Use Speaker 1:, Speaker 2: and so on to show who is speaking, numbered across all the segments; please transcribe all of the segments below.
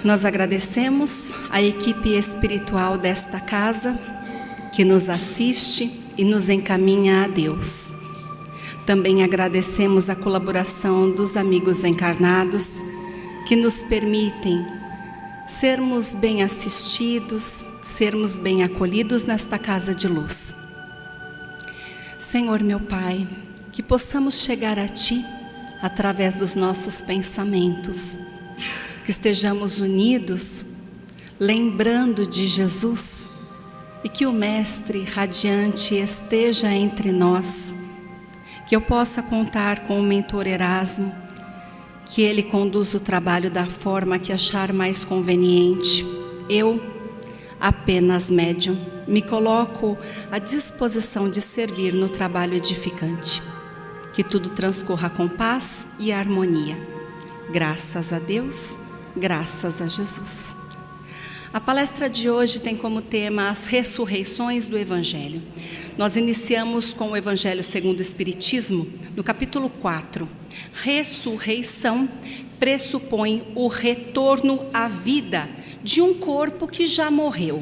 Speaker 1: Nós agradecemos a equipe espiritual desta casa que nos assiste e nos encaminha a Deus. Também agradecemos a colaboração dos amigos encarnados que nos permitem sermos bem assistidos, sermos bem acolhidos nesta casa de luz. Senhor meu Pai, que possamos chegar a Ti através dos nossos pensamentos, que estejamos unidos, lembrando de Jesus, e que o Mestre radiante esteja entre nós, que eu possa contar com o mentor Erasmo, que ele conduza o trabalho da forma que achar mais conveniente. Eu, apenas médium, me coloco à disposição de servir no trabalho edificante. Que tudo transcorra com paz e harmonia. Graças a Deus, graças a Jesus. A palestra de hoje tem como tema as ressurreições do Evangelho. Nós iniciamos com o Evangelho segundo o Espiritismo, no capítulo 4. Ressurreição pressupõe o retorno à vida de um corpo que já morreu.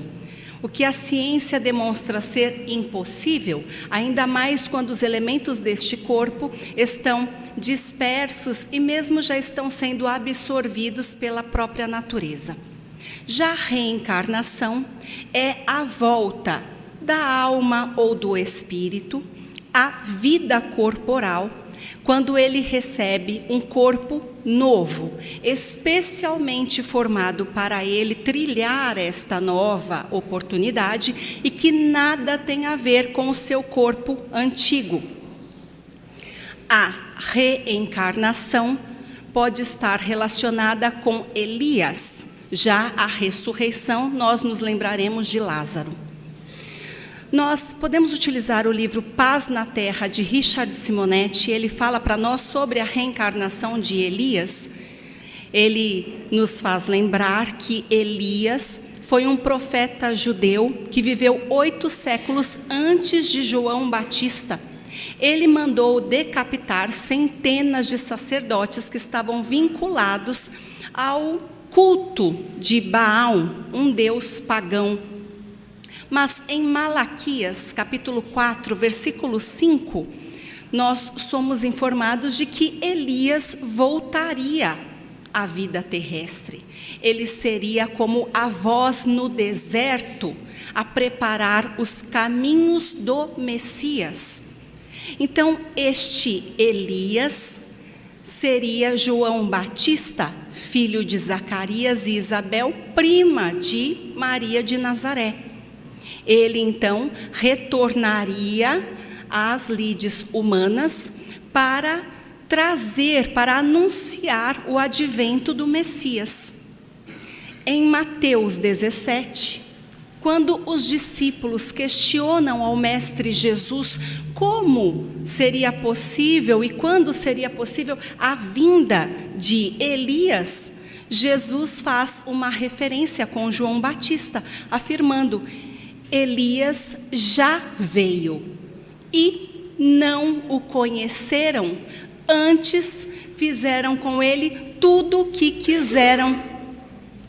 Speaker 1: O que a ciência demonstra ser impossível, ainda mais quando os elementos deste corpo estão dispersos e mesmo já estão sendo absorvidos pela própria natureza. Já a reencarnação é a volta da alma ou do espírito à vida corporal, quando ele recebe um corpo novo, especialmente formado para ele trilhar esta nova oportunidade e que nada tem a ver com o seu corpo antigo. A reencarnação pode estar relacionada com Elias. Já a ressurreição, nós nos lembraremos de Lázaro. Nós podemos utilizar o livro Paz na Terra, de Richard Simonetti. Ele fala para nós sobre a reencarnação de Elias. Ele nos faz lembrar que Elias foi um profeta judeu que viveu 8 séculos antes de João Batista. Ele mandou decapitar centenas de sacerdotes que estavam vinculados ao culto de Baal, um deus pagão. Mas em Malaquias, capítulo 4, versículo 5, nós somos informados de que Elias voltaria à vida terrestre. Ele seria como a voz no deserto, a preparar os caminhos do Messias. Então, este Elias seria João Batista, filho de Zacarias e Isabel, prima de Maria de Nazaré. Ele, então, retornaria às lides humanas para trazer, para anunciar o advento do Messias. Em Mateus 17, quando os discípulos questionam ao Mestre Jesus como seria possível e quando seria possível a vinda de Elias, Jesus faz uma referência com João Batista, afirmando: Elias já veio e não o conheceram, antes fizeram com ele tudo o que quiseram.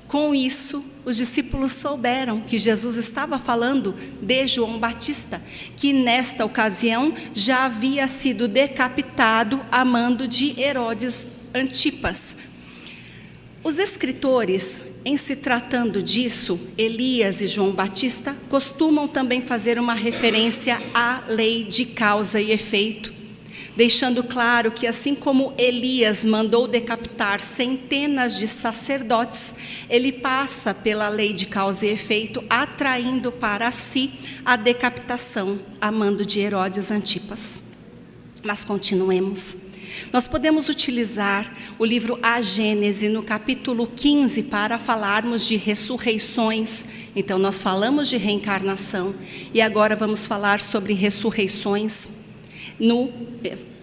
Speaker 1: Com isso, os discípulos souberam que Jesus estava falando de João Batista, que nesta ocasião já havia sido decapitado a mando de Herodes Antipas. Os escritores, em se tratando disso, Elias e João Batista, costumam também fazer uma referência à lei de causa e efeito, deixando claro que assim como Elias mandou decapitar centenas de sacerdotes, ele passa pela lei de causa e efeito, atraindo para si a decapitação a mando de Herodes Antipas. Mas continuemos. Nós podemos utilizar o livro A Gênese, no capítulo 15, para falarmos de ressurreições. Então, nós falamos de reencarnação e agora vamos falar sobre ressurreições. No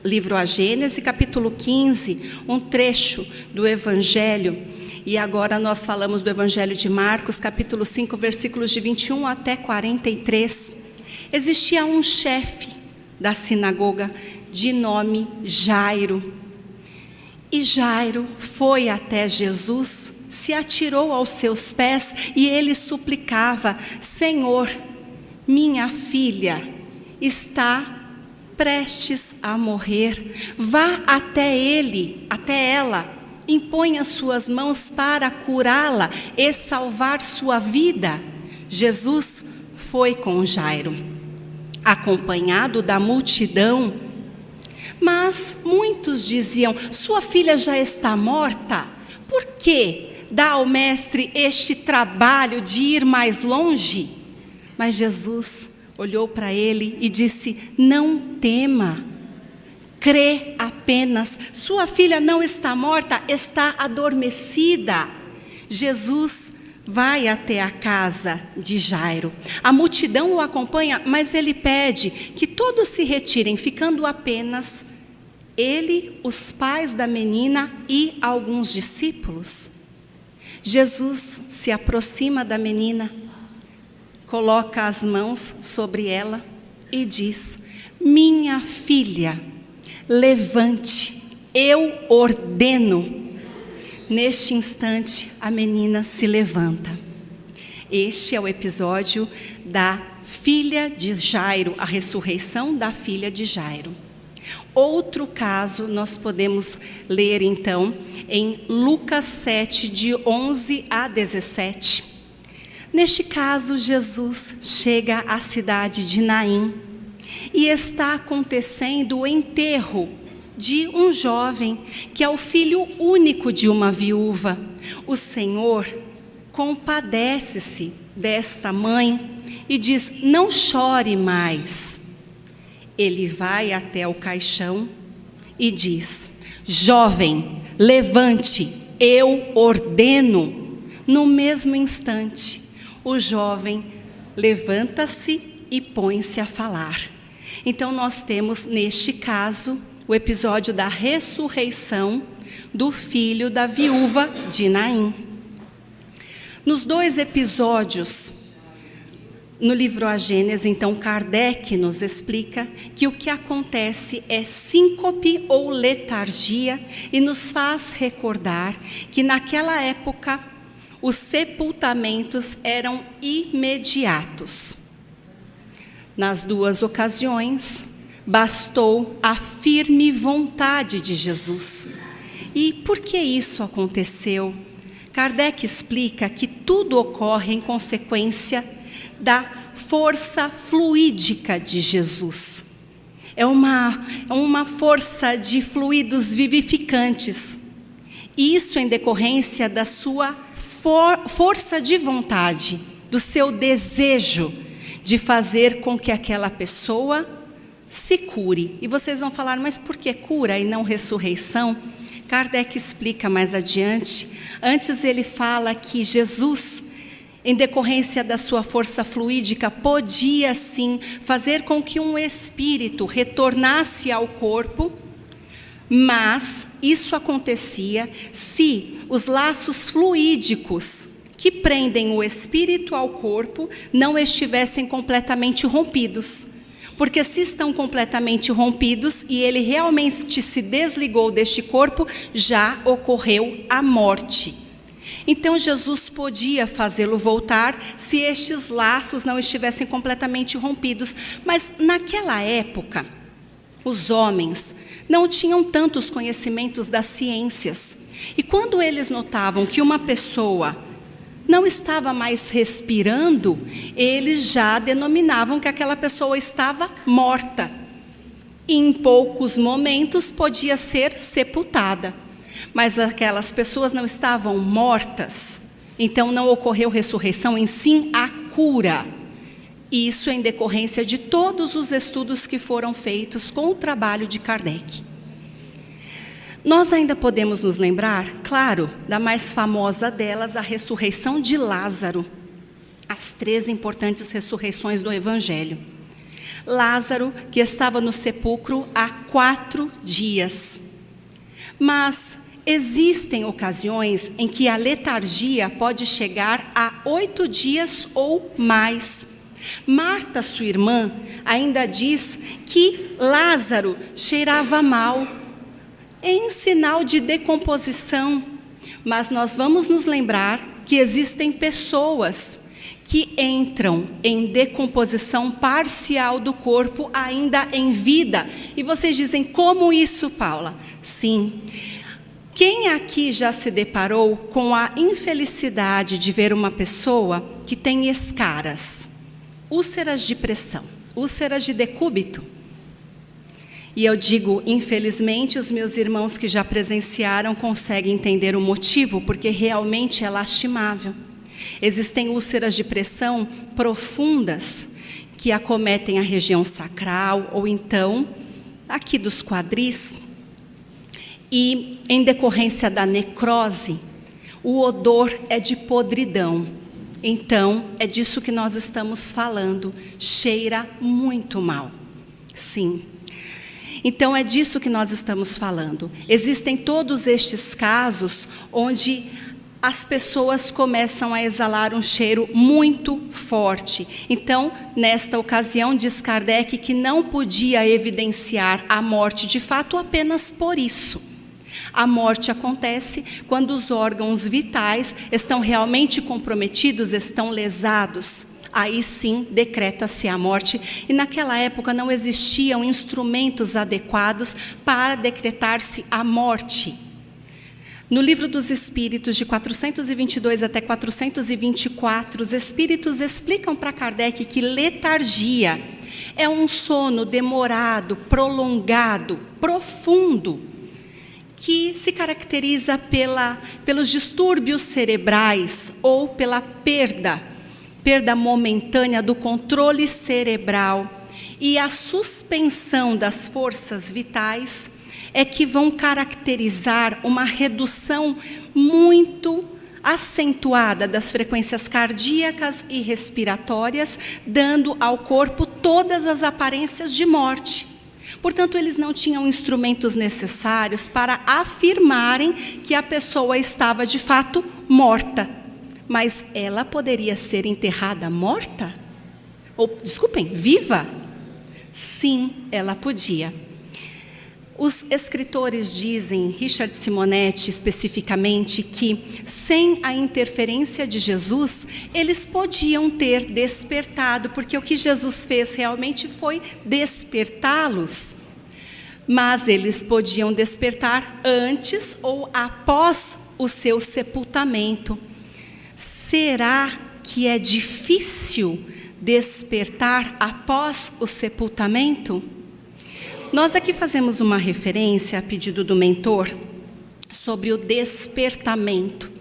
Speaker 1: livro A Gênese, capítulo 15, um trecho do Evangelho. E agora nós falamos do Evangelho de Marcos, capítulo 5, versículos de 21 até 43. Existia um chefe da sinagoga de nome Jairo. E Jairo foi até Jesus se atirou aos seus pés e ele suplicava: Senhor, minha filha está prestes a morrer, vá até ela, impõe as suas mãos para curá-la e salvar sua vida. Jesus foi com Jairo, acompanhado da multidão, mas muitos diziam: sua filha já está morta, por que dá ao mestre este trabalho de ir mais longe? Mas Jesus olhou para ele e disse: não tema, crê apenas, sua filha não está morta, está adormecida. Jesus vai até a casa de Jairo. A multidão o acompanha, mas ele pede que todos se retirem, ficando apenas ele, os pais da menina e alguns discípulos. Jesus se aproxima da menina, coloca as mãos sobre ela e diz: minha filha, levante, eu ordeno. Neste instante, a menina se levanta. Este é o episódio da filha de Jairo, a ressurreição da filha de Jairo. Outro caso nós podemos ler então em Lucas 7, de 11 a 17. Neste caso, Jesus chega à cidade de Naim e está acontecendo o enterro de um jovem que é o filho único de uma viúva. O Senhor compadece-se desta mãe e diz: não chore mais. Ele vai até o caixão e diz: jovem, levante, eu ordeno. No mesmo instante, o jovem levanta-se e põe-se a falar. Então nós temos neste caso o episódio da ressurreição do filho da viúva de Naim. Nos dois episódios, no livro A Gênese, então, Kardec nos explica que o que acontece é síncope ou letargia e nos faz recordar que naquela época os sepultamentos eram imediatos. Nas duas ocasiões, bastou a firme vontade de Jesus. E por que isso aconteceu? Kardec explica que tudo ocorre em consequência da força fluídica de Jesus. É uma força de fluidos vivificantes. Isso em decorrência da sua força de vontade, do seu desejo de fazer com que aquela pessoa se cure. E vocês vão falar: mas por que cura e não ressurreição? Kardec explica mais adiante. Antes ele fala que Jesus, em decorrência da sua força fluídica, podia sim fazer com que um espírito retornasse ao corpo, mas isso acontecia se os laços fluídicos que prendem o espírito ao corpo não estivessem completamente rompidos. Porque se estão completamente rompidos e ele realmente se desligou deste corpo, já ocorreu a morte. Então Jesus podia fazê-lo voltar se estes laços não estivessem completamente rompidos. Mas naquela época, os homens não tinham tantos conhecimentos das ciências. E quando eles notavam que uma pessoa não estava mais respirando, eles já denominavam que aquela pessoa estava morta. E em poucos momentos podia ser sepultada. Mas aquelas pessoas não estavam mortas, então não ocorreu ressurreição, em sim a cura. Isso em decorrência de todos os estudos que foram feitos com o trabalho de Kardec. Nós ainda podemos nos lembrar, claro, da mais famosa delas, a ressurreição de Lázaro. As 3 importantes ressurreições do Evangelho. Lázaro, que estava no sepulcro há 4 dias. Mas existem ocasiões em que a letargia pode chegar a 8 dias ou mais. Marta, sua irmã, ainda diz que Lázaro cheirava mal, em sinal de decomposição. Mas nós vamos nos lembrar que existem pessoas que entram em decomposição parcial do corpo ainda em vida. E vocês dizem, como isso, Paula? Sim. Quem aqui já se deparou com a infelicidade de ver uma pessoa que tem escaras, úlceras de pressão, úlceras de decúbito? E eu digo, infelizmente, os meus irmãos que já presenciaram conseguem entender o motivo, porque realmente é lastimável. Existem úlceras de pressão profundas que acometem a região sacral ou então aqui dos quadris. E em decorrência da necrose, o odor é de podridão. Então, é disso que nós estamos falando. Cheira muito mal. Sim. Então, é disso que nós estamos falando. Existem todos estes casos onde as pessoas começam a exalar um cheiro muito forte. Então, nesta ocasião, diz Kardec que não podia evidenciar a morte de fato apenas por isso. A morte acontece quando os órgãos vitais estão realmente comprometidos, estão lesados. Aí sim decreta-se a morte. E naquela época não existiam instrumentos adequados para decretar-se a morte. No Livro dos Espíritos, de 422 até 424, os Espíritos explicam para Kardec que letargia é um sono demorado, prolongado, profundo, que se caracteriza pelos distúrbios cerebrais ou pela perda momentânea do controle cerebral e a suspensão das forças vitais é que vão caracterizar uma redução muito acentuada das frequências cardíacas e respiratórias, dando ao corpo todas as aparências de morte. Portanto, eles não tinham instrumentos necessários para afirmarem que a pessoa estava de fato morta. Mas ela poderia ser enterrada morta? Ou, desculpem, viva? Sim, ela podia. Os escritores dizem, Richard Simonetti especificamente, que sem a interferência de Jesus, eles podiam ter despertado, porque o que Jesus fez realmente foi despertá-los. Mas eles podiam despertar antes ou após o seu sepultamento. Será que é difícil despertar após o sepultamento? Nós aqui fazemos uma referência a pedido do mentor sobre o despertamento.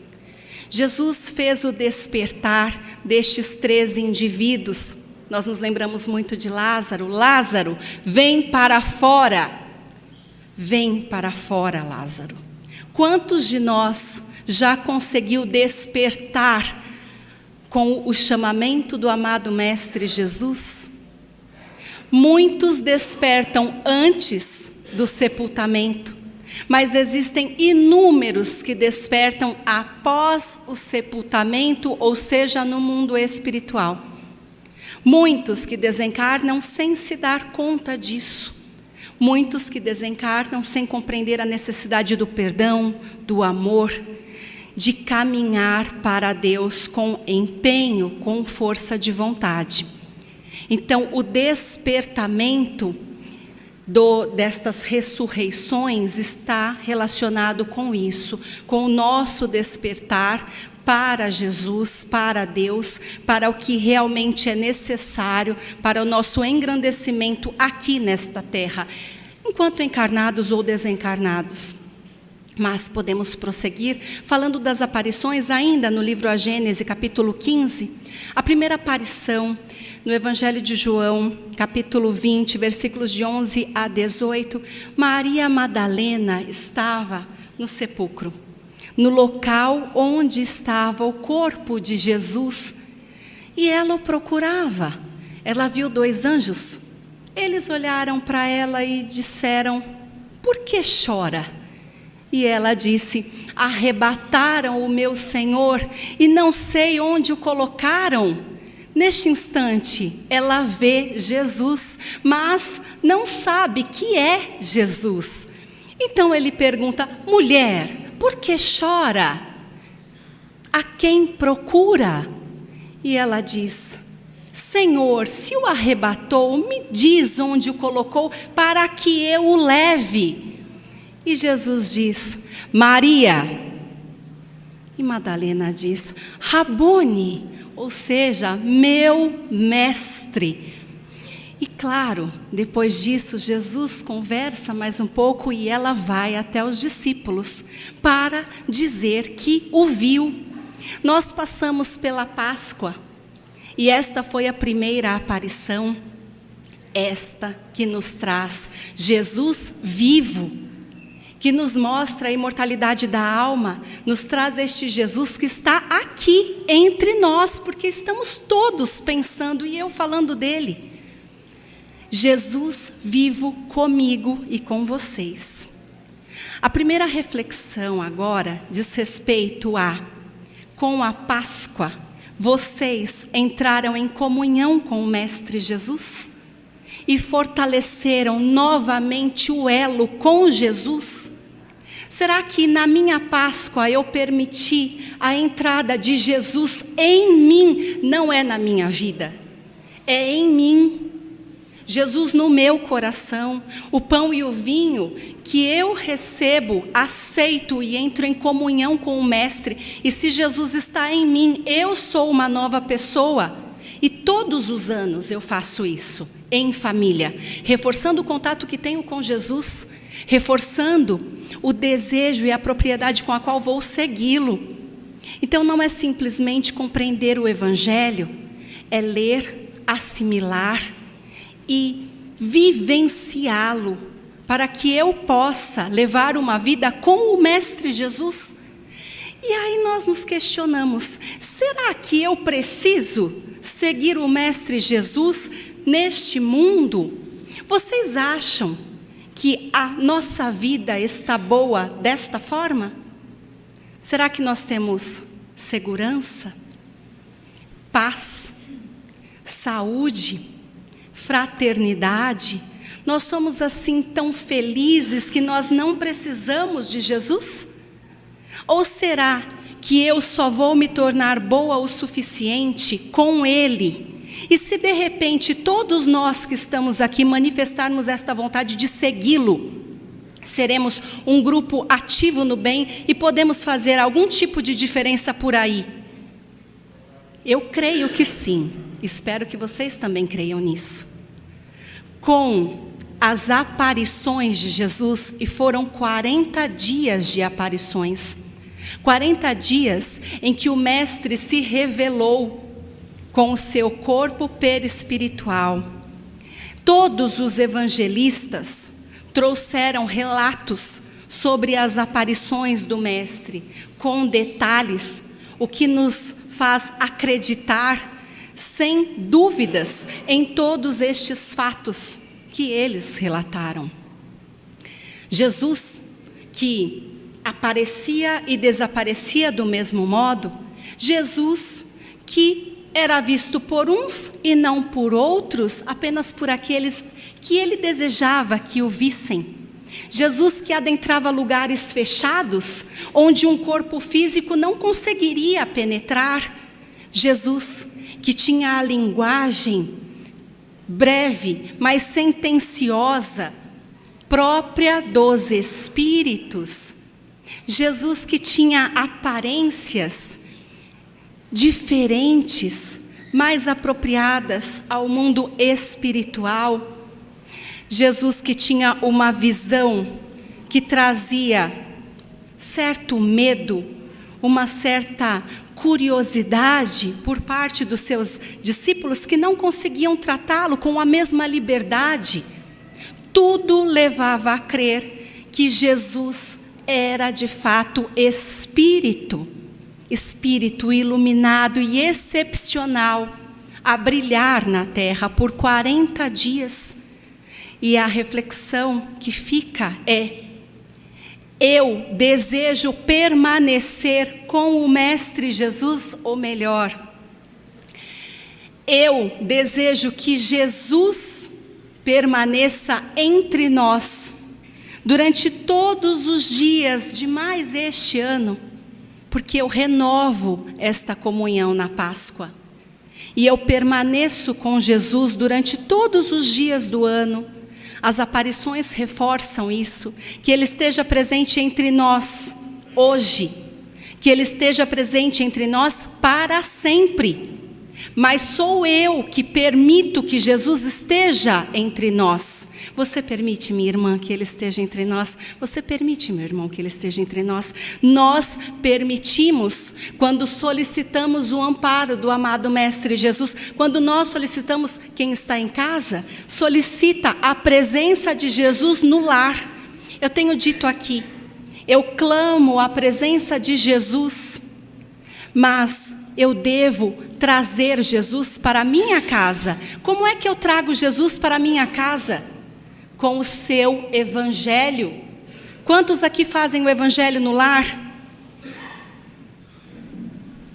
Speaker 1: Jesus fez o despertar destes 3 indivíduos. Nós nos lembramos muito de Lázaro. Lázaro, vem para fora. Vem para fora, Lázaro. Quantos de nós já conseguiu despertar com o chamamento do amado Mestre Jesus? Muitos despertam antes do sepultamento, mas existem inúmeros que despertam após o sepultamento, ou seja, no mundo espiritual. Muitos que desencarnam sem se dar conta disso. Muitos que desencarnam sem compreender a necessidade do perdão, do amor, de caminhar para Deus com empenho, com força de vontade. Então, o despertamento destas ressurreições está relacionado com isso, com o nosso despertar para Jesus, para Deus, para o que realmente é necessário para o nosso engrandecimento aqui nesta terra, enquanto encarnados ou desencarnados. Mas podemos prosseguir falando das aparições ainda no livro A Gênese, capítulo 15. A primeira aparição no Evangelho de João, capítulo 20, versículos de 11 a 18. Maria Madalena estava no sepulcro, no local onde estava o corpo de Jesus. E ela o procurava. Ela viu 2 anjos. Eles olharam para ela e disseram, por que chora? E ela disse, arrebataram o meu Senhor e não sei onde o colocaram. Neste instante, ela vê Jesus, mas não sabe que é Jesus. Então ele pergunta, mulher, por que chora? a quem procura? E ela diz: Senhor, se o arrebatou, me diz onde o colocou para que eu o leve. E Jesus diz: Maria. E Madalena diz: Rabone, ou seja, meu mestre. E claro, depois disso, Jesus conversa mais um pouco e ela vai até os discípulos para dizer que o viu. Nós passamos pela Páscoa e esta foi a primeira aparição, esta que nos traz Jesus vivo, que nos mostra a imortalidade da alma, nos traz este Jesus que está aqui entre nós, porque estamos todos pensando, e eu falando dele. Jesus vivo comigo e com vocês. A primeira reflexão agora diz respeito com a Páscoa, vocês entraram em comunhão com o Mestre Jesus e fortaleceram novamente o elo com Jesus? Será que na minha Páscoa eu permiti a entrada de Jesus em mim? Não é na minha vida, é em mim. Jesus no meu coração, o pão e o vinho que eu recebo, aceito e entro em comunhão com o Mestre. E se Jesus está em mim, eu sou uma nova pessoa. E todos os anos eu faço isso, em família, reforçando o contato que tenho com Jesus, reforçando o desejo e a propriedade com a qual vou segui-lo. Então não é simplesmente compreender o Evangelho, é ler, assimilar e vivenciá-lo, para que eu possa levar uma vida com o Mestre Jesus. E aí nós nos questionamos, será que eu preciso seguir o Mestre Jesus neste mundo? Vocês acham que a nossa vida está boa desta forma? Será que nós temos segurança, paz, saúde, fraternidade? Nós somos assim tão felizes que nós não precisamos de Jesus? Ou será que eu só vou me tornar boa o suficiente com Ele? E se de repente todos nós que estamos aqui manifestarmos esta vontade de segui-lo, seremos um grupo ativo no bem e podemos fazer algum tipo de diferença por aí? Eu creio que sim, espero que vocês também creiam nisso. Com as aparições de Jesus, e foram 40 dias de aparições, 40 dias em que o Mestre se revelou com o seu corpo perispiritual. Todos os evangelistas trouxeram relatos sobre as aparições do Mestre, com detalhes, o que nos faz acreditar sem dúvidas em todos estes fatos que eles relataram. Jesus, que aparecia e desaparecia do mesmo modo, Jesus que era visto por uns e não por outros, apenas por aqueles que ele desejava que o vissem. Jesus que adentrava lugares fechados, onde um corpo físico não conseguiria penetrar. Jesus que tinha a linguagem breve, mas sentenciosa, própria dos Espíritos. Jesus que tinha aparências diferentes, mais apropriadas ao mundo espiritual. Jesus que tinha uma visão que trazia certo medo, uma certa curiosidade por parte dos seus discípulos que não conseguiam tratá-lo com a mesma liberdade. Tudo levava a crer que Jesus era de fato espírito iluminado e excepcional, a brilhar na terra por 40 dias. E a reflexão que fica é: eu desejo permanecer com o Mestre Jesus, ou melhor, eu desejo que Jesus permaneça entre nós durante todos os dias de mais este ano, porque eu renovo esta comunhão na Páscoa. E eu permaneço com Jesus durante todos os dias do ano. As aparições reforçam isso, que Ele esteja presente entre nós hoje, que Ele esteja presente entre nós para sempre. Mas sou eu que permito que Jesus esteja entre nós. Você permite, minha irmã, que Ele esteja entre nós? Você permite, meu irmão, que Ele esteja entre nós? Nós permitimos quando solicitamos o amparo do amado Mestre Jesus. Quando nós solicitamos, quem está em casa, solicita a presença de Jesus no lar. Eu tenho dito aqui, eu clamo a presença de Jesus, mas eu devo trazer Jesus para a minha casa. Como é que eu trago Jesus para a minha casa? Com o seu evangelho. Quantos aqui fazem o evangelho no lar?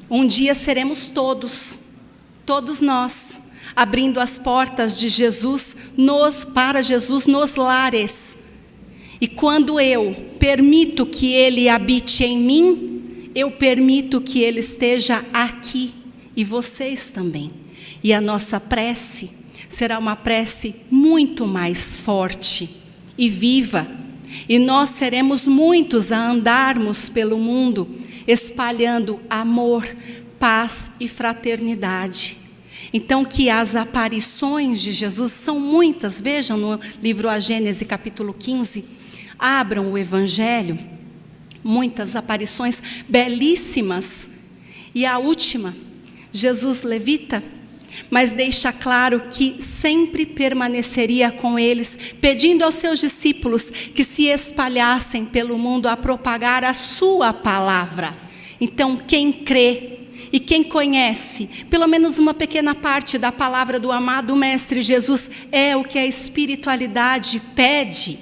Speaker 1: Um dia seremos todos nós, abrindo as portas de Jesus para Jesus nos lares. E quando eu permito que Ele habite em mim, eu permito que Ele esteja aqui, e vocês também. E a nossa prece será uma prece muito mais forte e viva. E nós seremos muitos a andarmos pelo mundo, espalhando amor, paz e fraternidade. Então, que as aparições de Jesus são muitas. Vejam no livro A Gênese, capítulo 15. Abram o Evangelho. Muitas aparições belíssimas. E a última, Jesus levita, mas deixa claro que sempre permaneceria com eles, pedindo aos seus discípulos que se espalhassem pelo mundo a propagar a sua palavra. Então, quem crê e quem conhece pelo menos uma pequena parte da palavra do amado Mestre Jesus, é o que a espiritualidade pede.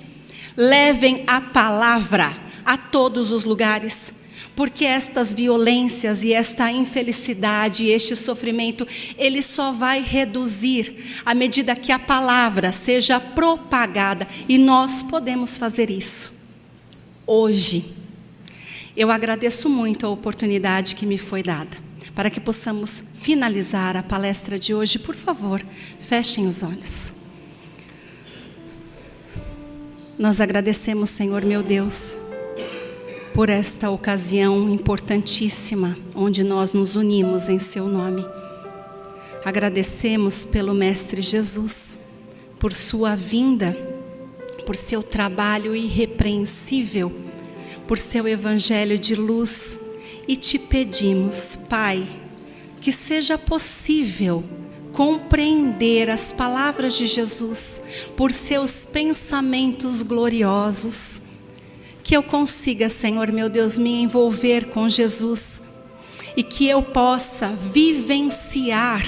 Speaker 1: Levem a palavra a todos os lugares, porque estas violências e esta infelicidade e este sofrimento, ele só vai reduzir à medida que a palavra seja propagada, e nós podemos fazer isso hoje. Eu agradeço muito a oportunidade que me foi dada, para que possamos finalizar a palestra de hoje. Por favor, fechem os olhos. Nós agradecemos, Senhor meu Deus, por esta ocasião importantíssima, onde nós nos unimos em seu nome. Agradecemos pelo Mestre Jesus, por sua vinda, por seu trabalho irrepreensível, por seu evangelho de luz, e te pedimos, Pai, que seja possível compreender as palavras de Jesus por seus pensamentos gloriosos. Que eu consiga, Senhor meu Deus, me envolver com Jesus, e que eu possa vivenciar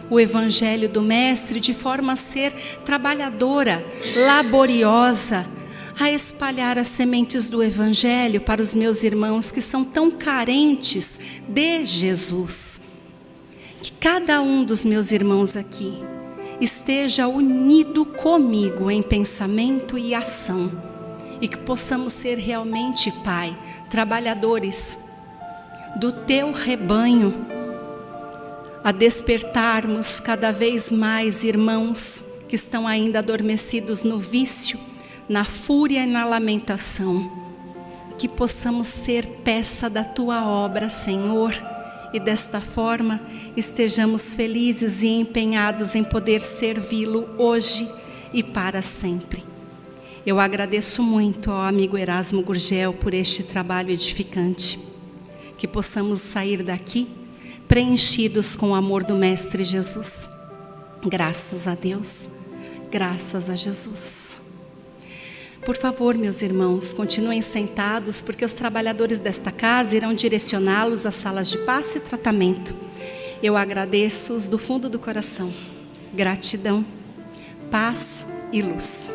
Speaker 1: o Evangelho do Mestre de forma a ser trabalhadora, laboriosa, a espalhar as sementes do Evangelho para os meus irmãos que são tão carentes de Jesus. Que cada um dos meus irmãos aqui esteja unido comigo em pensamento e ação, e que possamos ser realmente, Pai, trabalhadores do Teu rebanho, a despertarmos cada vez mais irmãos que estão ainda adormecidos no vício, na fúria e na lamentação. Que possamos ser peça da Tua obra, Senhor, e desta forma estejamos felizes e empenhados em poder servi-lo hoje e para sempre. Eu agradeço muito ao amigo Erasmo Gurgel por este trabalho edificante. Que possamos sair daqui preenchidos com o amor do Mestre Jesus. Graças a Deus, graças a Jesus. Por favor, meus irmãos, continuem sentados, porque os trabalhadores desta casa irão direcioná-los às salas de passe e tratamento. Eu agradeço-os do fundo do coração. Gratidão, paz e luz.